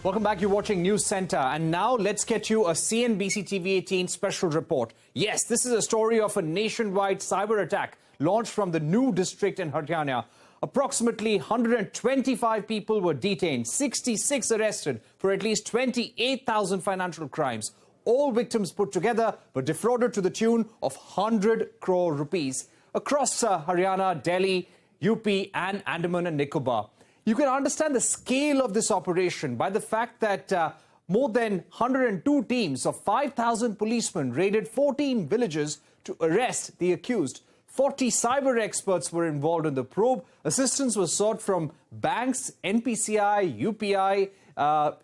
Welcome back. You're watching News Center. And now let's get you a CNBC-TV18 special report. Yes, this is a story of a nationwide cyber attack launched from the new district in Haryana. Approximately 125 people were detained, 66 arrested for at least 28,000 financial crimes. All victims put together were defrauded to the tune of 100 crore rupees across Haryana, Delhi, UP and Andaman and Nicobar. You can understand the scale of this operation by the fact that more than 102 teams of 5,000 policemen raided 14 villages to arrest the accused. 40 cyber experts were involved in the probe. Assistance was sought from banks, NPCI, UPI,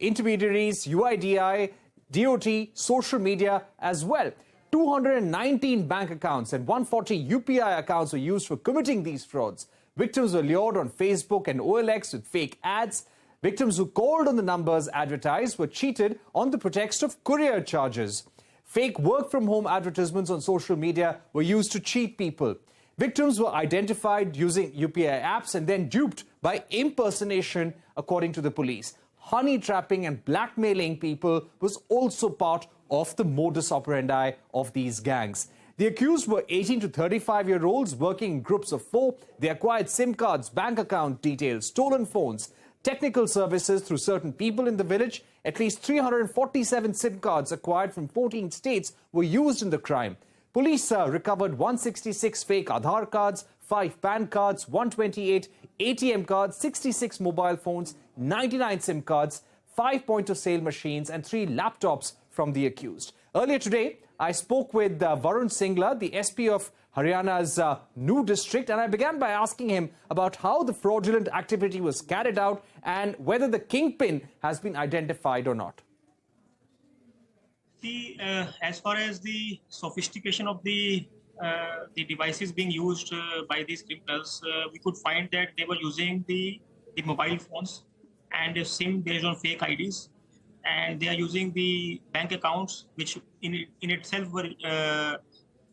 intermediaries, UIDI, DOT, social media as well. 219 bank accounts and 140 UPI accounts were used for committing these frauds. Victims were lured on Facebook and OLX with fake ads. Victims who called on the numbers advertised were cheated on the pretext of courier charges. Fake work-from-home advertisements on social media were used to cheat people. Victims were identified using UPI apps and then duped by impersonation, according to the police. Honey trapping and blackmailing people was also part of the modus operandi of these gangs. The accused were 18 to 35-year-olds working in groups of 4. They acquired SIM cards, bank account details, stolen phones, technical services through certain people in the village. At least 347 SIM cards acquired from 14 states were used in the crime. Police recovered 166 fake Aadhaar cards, 5 PAN cards, 128 ATM cards, 66 mobile phones, 99 SIM cards, 5 point-of-sale machines and 3 laptops from the accused. Earlier today, I spoke with Varun Singla, the SP of Haryana's new district, and I began by asking him about how the fraudulent activity was carried out and whether the kingpin has been identified or not. See, as far as the sophistication of the devices being used by these criminals, we could find that they were using the mobile phones and a SIM based on fake IDs. And they are using the bank accounts, which in itself were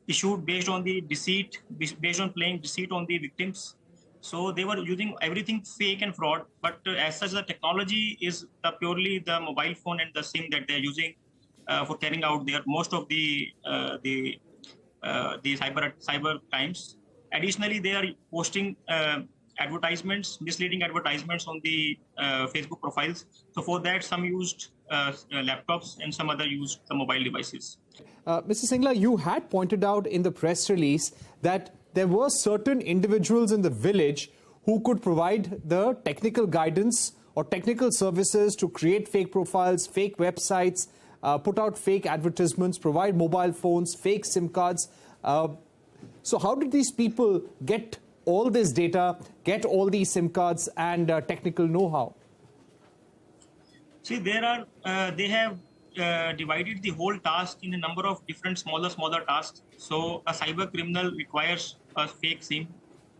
issued based on the deceit, based on playing deceit on the victims. So they were using everything fake and fraud. But as such, the technology is purely the mobile phone and the SIM that they are using for carrying out their most of the cyber crimes. Additionally, they are posting advertisements, misleading advertisements on the Facebook profiles. So for that, some used laptops and some other used the mobile devices. Mr. Singla, you had pointed out in the press release that there were certain individuals in the village who could provide the technical guidance or technical services to create fake profiles, fake websites, put out fake advertisements, provide mobile phones, fake SIM cards. So how did these people get all this data, get all these SIM cards and technical know-how? See, they have divided the whole task in a number of different smaller tasks. So a cyber criminal requires a fake SIM.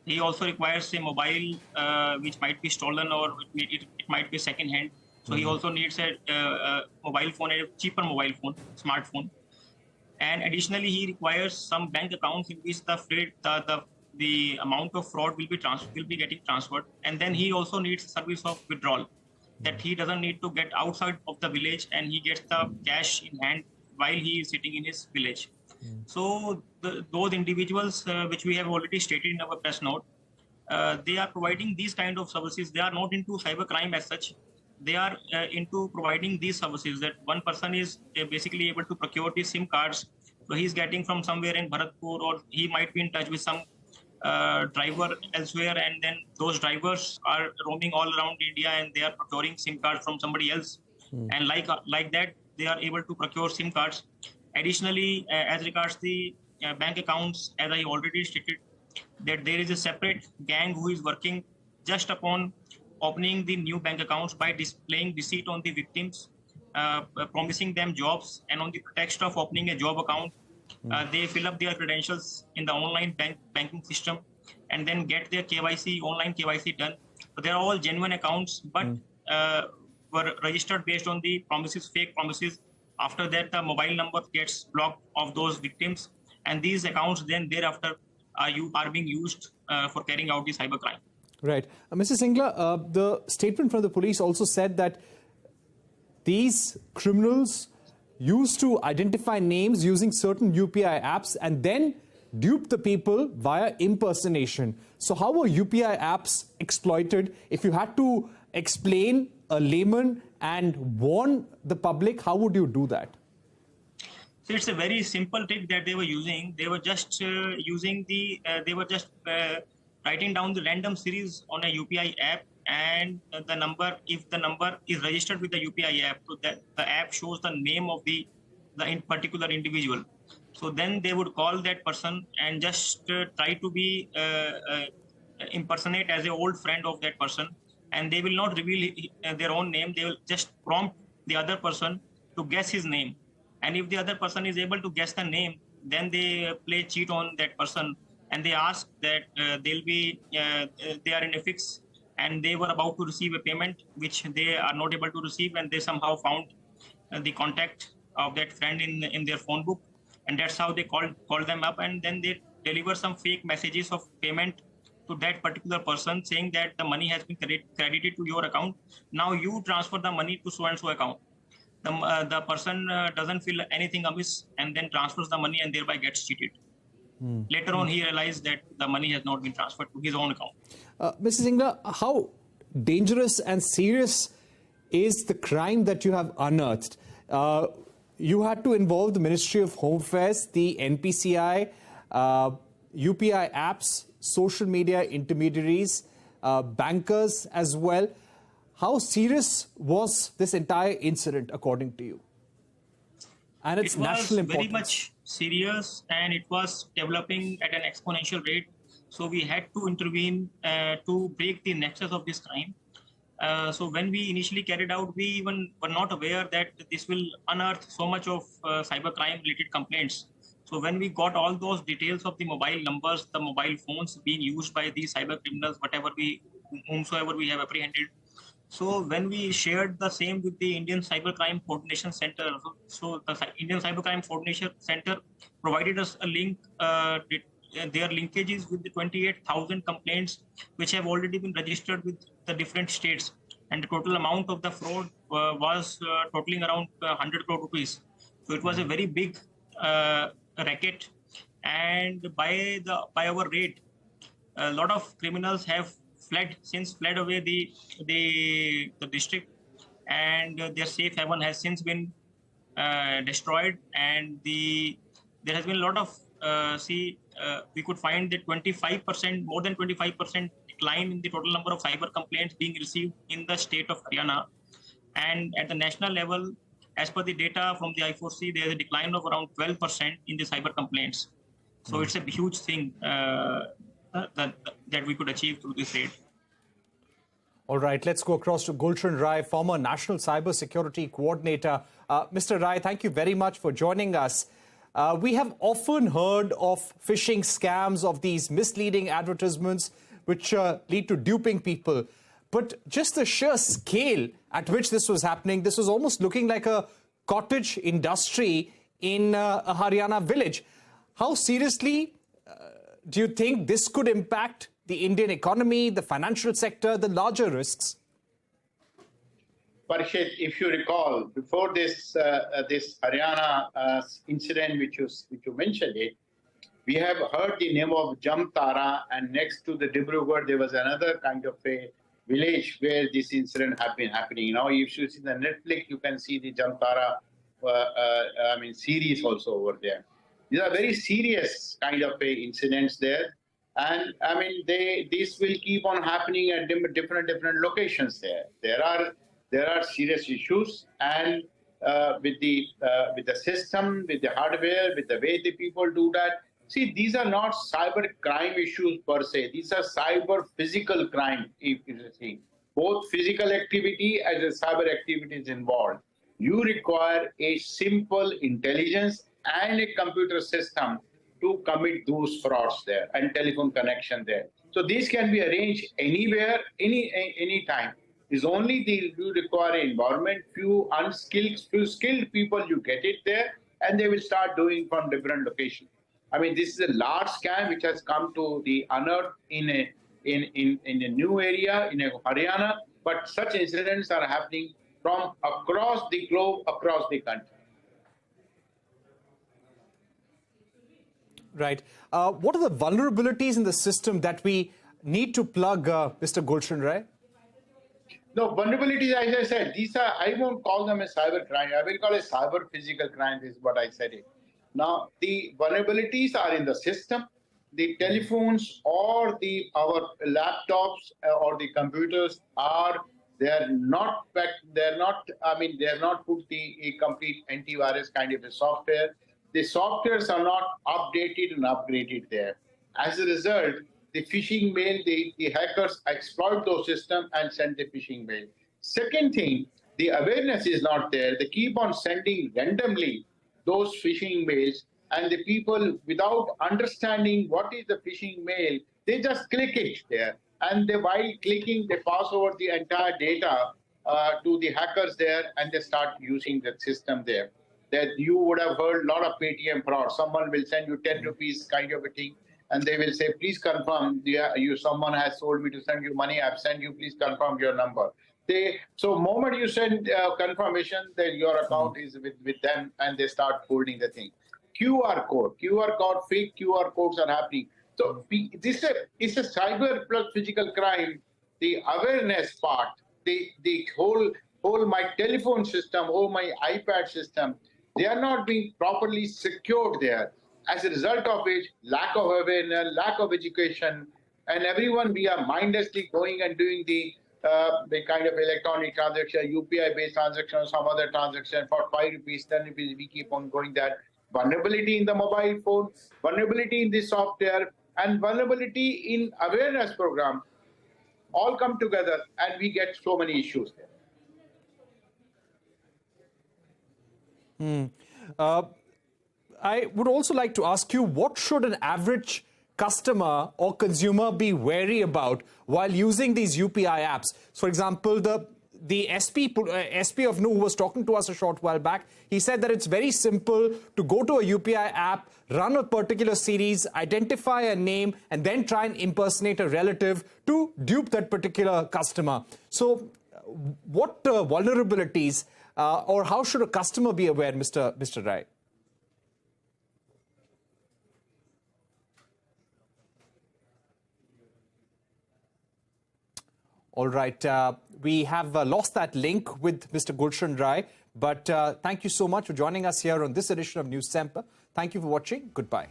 He also requires a mobile which might be stolen or it might be second-hand. So he also needs a mobile phone, a cheaper mobile phone, smartphone. And additionally, he requires some bank accounts in which the amount of fraud will be getting transferred. And then he also needs a service of withdrawal, that he doesn't need to get outside of the village and he gets the cash in hand while he is sitting in his village. So those individuals, which we have already stated in our press note, they are providing these kind of services. They are not into cybercrime as such. They are into providing these services, that one person is basically able to procure these SIM cards. So he's getting from somewhere in Bharatpur, or he might be in touch with some driver elsewhere, and then those drivers are roaming all around India and they are procuring SIM cards from somebody else. And like that, they are able to procure SIM cards. Additionally, as regards the bank accounts, as I already stated, that there is a separate gang who is working just upon opening the new bank accounts by displaying deceit on the victims, promising them jobs, and on the pretext of opening a job account, they fill up their credentials in the online banking system and then get their online KYC done. So they are all genuine accounts, but were registered based on the promises, fake promises. After that, the mobile number gets blocked of those victims, and these accounts then thereafter are being used for carrying out the cybercrime. Right. Mr. Singla, the statement from the police also said that these criminals used to identify names using certain UPI apps and then dupe the people via impersonation. So how were UPI apps exploited? If you had to explain a layman and warn the public, how would you do that? So it's a very simple trick that they were using. They were just writing down the random series on a UPI app, and the number, if the number is registered with the UPI app, so that the app shows the name of the in particular individual. So then they would call that person and just try to be impersonate as an old friend of that person, and they will not reveal their own name. They will just prompt the other person to guess his name. And if the other person is able to guess the name, then they play cheat on that person, and they ask that they are in a fix and they were about to receive a payment which they are not able to receive, and they somehow found the contact of that friend in their phone book, and that's how they call them up, and then they deliver some fake messages of payment to that particular person, saying that the money has been credited to your account. Now you transfer the money to so and so account. The person doesn't feel anything amiss and then transfers the money and thereby gets cheated. Later on, he realized that the money has not been transferred to his own account. Mr. Singla, how dangerous and serious is the crime that you have unearthed? You had to involve the Ministry of Home Affairs, the NPCI, UPI apps, social media intermediaries, bankers as well. How serious was this entire incident, according to you? And its national importance? It was very much serious, and it was developing at an exponential rate. So we had to intervene to break the nexus of this crime. So when we initially carried out, we even were not aware that this will unearth so much of cybercrime related complaints. So when we got all those details of the mobile numbers, the mobile phones being used by these cyber criminals, whomsoever we have apprehended. So when we shared the same with the Indian Cybercrime Coordination Center, so the Indian Cybercrime Coordination Center provided us a link, their linkages with the 28,000 complaints which have already been registered with the different states, and the total amount of the fraud was totaling around 100 crore rupees. So it was a very big racket, and by our raid, a lot of criminals have fled away the district, and their safe haven has since been destroyed, and there has been a lot of we could find that 25%, more than 25% decline in the total number of cyber complaints being received in the state of Haryana, and at the national level, as per the data from the I4C, there is a decline of around 12% in the cyber complaints. So it's a huge thing that we could achieve through this raid. All right, let's go across to Gulshan Rai, former National Cyber Security Coordinator. Mr. Rai, thank you very much for joining us. We have often heard of phishing scams, of these misleading advertisements which lead to duping people. But just the sheer scale at which this was happening, this was almost looking like a cottage industry in a Haryana village. How seriously do you think this could impact the Indian economy, the financial sector, the larger risks? Parikshit, if you recall, before this Haryana incident which you mentioned it, we have heard the name of Jamtara, and next to the Dibrugarh there was another kind of a village where this incident had been happening. Now, if you see the Netflix, you can see the Jamtara series also over there. These are very serious kind of incidents there, and this will keep on happening at different locations there. There are serious issues, and with the system, with the hardware, with the way the people do that. See, these are not cyber crime issues per se. These are cyber physical crime, if you see. Both physical activity as well as cyber activity is involved. You require a simple intelligence and a computer system to commit those frauds there, and telephone connection there. So these can be arranged anywhere, any time. It's only you require an environment, few skilled people, you get it there, and they will start doing from different locations. I mean, this is a large scam which has come to the unearthed in a new area, in a Haryana, but such incidents are happening from across the globe, across the country. Right. What are the vulnerabilities in the system that we need to plug, Mr. Gulshan Rai? No, vulnerabilities, as I said, these are, I won't call them a cyber crime. I will call it cyber physical crime, is what I said it. Now, the vulnerabilities are in the system, the telephones or our laptops or the computers they're not put a complete antivirus kind of a software. The softwares are not updated and upgraded there. As a result, the phishing mail, the hackers exploit those systems and send the phishing mail. Second thing, the awareness is not there. They keep on sending randomly those phishing mails, and the people, without understanding what is the phishing mail, they just click it there. And while clicking, they pass over the entire data to the hackers there, and they start using the system there. That you would have heard a lot of Paytm fraud. Someone will send you 10 rupees kind of a thing, and they will say, please confirm, someone has told me to send you money, I've sent you, please confirm your number. So moment you send confirmation that your account is with them, and they start holding the thing. QR code, fake QR codes are happening. So it's a cyber plus physical crime. The awareness part, the whole my telephone system, my iPad system, they are not being properly secured there. As a result of which, lack of awareness, lack of education, and everyone, we are mindlessly going and doing the kind of electronic transaction, UPI-based transaction, or some other transaction for 5 rupees, 10 rupees, we keep on going that. Vulnerability in the mobile phone, vulnerability in the software, and vulnerability in awareness program all come together, and we get so many issues there. I would also like to ask you, what should an average customer or consumer be wary about while using these UPI apps? For example, the SP of Nu, who was talking to us a short while back, he said that it's very simple to go to a UPI app, run a particular series, identify a name, and then try and impersonate a relative to dupe that particular customer. So what vulnerabilities or how should a customer be aware, Mr. Rai? All right. We have lost that link with Mr. Gulshan Rai, but thank you so much for joining us here on this edition of News Semper. Thank you for watching. Goodbye.